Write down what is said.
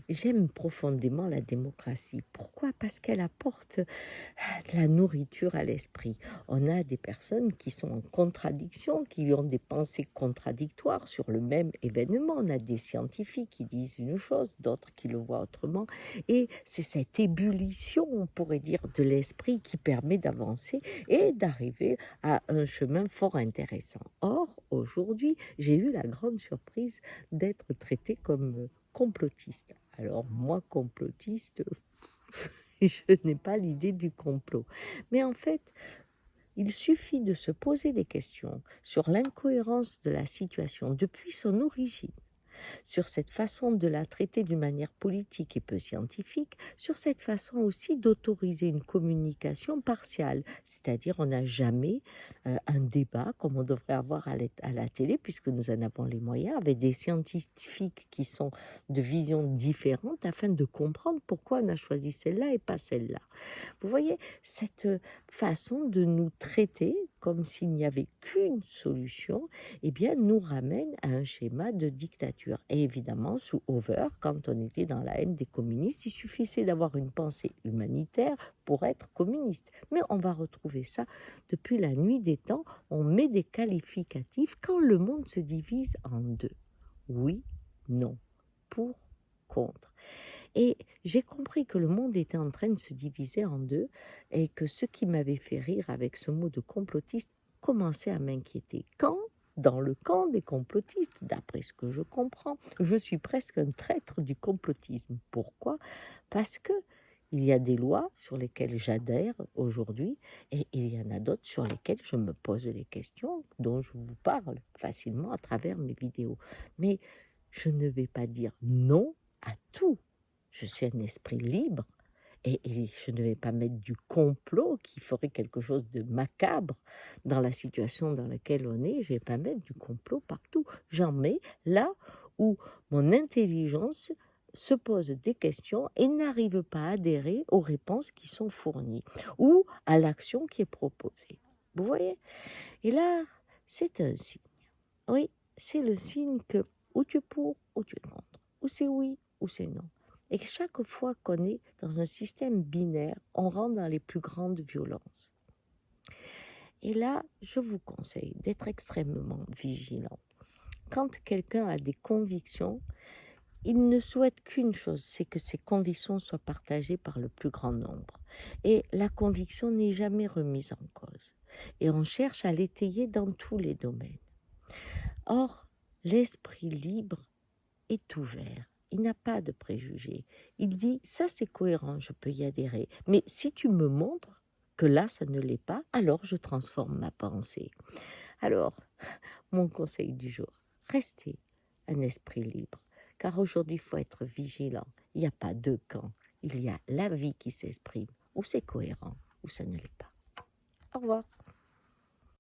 J'aime profondément la démocratie. Pourquoi? Parce qu'elle apporte de la nourriture à l'esprit. On a des personnes qui sont en contradiction, qui ont des pensées contradictoires sur le même événement. On a des scientifiques qui disent une chose, d'autres qui le voient autrement. Et c'est cette ébullition, on pourrait dire, de l'esprit qui permet d'avancer et d'arriver à un chemin fort intéressant. Or, aujourd'hui, j'ai eu la grande surprise d'être traitée comme complotiste. Alors moi, complotiste, je n'ai pas l'idée du complot. Mais en fait, il suffit de se poser des questions sur l'incohérence de la situation depuis son origine, sur cette façon de la traiter d'une manière politique et peu scientifique, sur cette façon aussi d'autoriser une communication partiale. C'est-à-dire, on n'a jamais un débat comme on devrait avoir à la télé, puisque nous en avons les moyens, avec des scientifiques qui sont de visions différentes afin de comprendre pourquoi on a choisi celle-là et pas celle-là. Vous voyez, cette façon de nous traiter comme s'il n'y avait qu'une solution, eh bien, nous ramène à un schéma de dictature. Et évidemment, sous Hoover, quand on était dans la haine des communistes, il suffisait d'avoir une pensée humanitaire pour être communiste. Mais on va retrouver ça depuis la nuit des temps. On met des qualificatifs quand le monde se divise en deux. Oui, non, pour, contre. Et j'ai compris que le monde était en train de se diviser en deux et que ce qui m'avait fait rire avec ce mot de complotiste commençait à m'inquiéter. Quand, dans le camp des complotistes, d'après ce que je comprends, je suis presque un traître du complotisme. Pourquoi? Parce que il y a des lois sur lesquelles j'adhère aujourd'hui et il y en a d'autres sur lesquelles je me pose les questions dont je vous parle facilement à travers mes vidéos. Mais je ne vais pas dire non à tout. Je suis un esprit libre et je ne vais pas mettre du complot qui ferait quelque chose de macabre dans la situation dans laquelle on est. Je ne vais pas mettre du complot partout. J'en mets là où mon intelligence se pose des questions et n'arrive pas à adhérer aux réponses qui sont fournies ou à l'action qui est proposée. Vous voyez? Et là, c'est un signe. Oui, c'est le signe que ou tu es pour ou tu es contre, ou c'est oui ou c'est non. Et chaque fois qu'on est dans un système binaire, on rentre dans les plus grandes violences. Et là, je vous conseille d'être extrêmement vigilant. Quand quelqu'un a des convictions, il ne souhaite qu'une chose, c'est que ces convictions soient partagées par le plus grand nombre. Et la conviction n'est jamais remise en cause. Et on cherche à l'étayer dans tous les domaines. Or, l'esprit libre est ouvert. Il n'a pas de préjugés. Il dit, ça c'est cohérent, je peux y adhérer. Mais si tu me montres que là, ça ne l'est pas, alors je transforme ma pensée. Alors, mon conseil du jour, restez un esprit libre. Car aujourd'hui, il faut être vigilant. Il n'y a pas deux camps. Il y a la vie qui s'exprime. Ou c'est cohérent, ou ça ne l'est pas. Au revoir.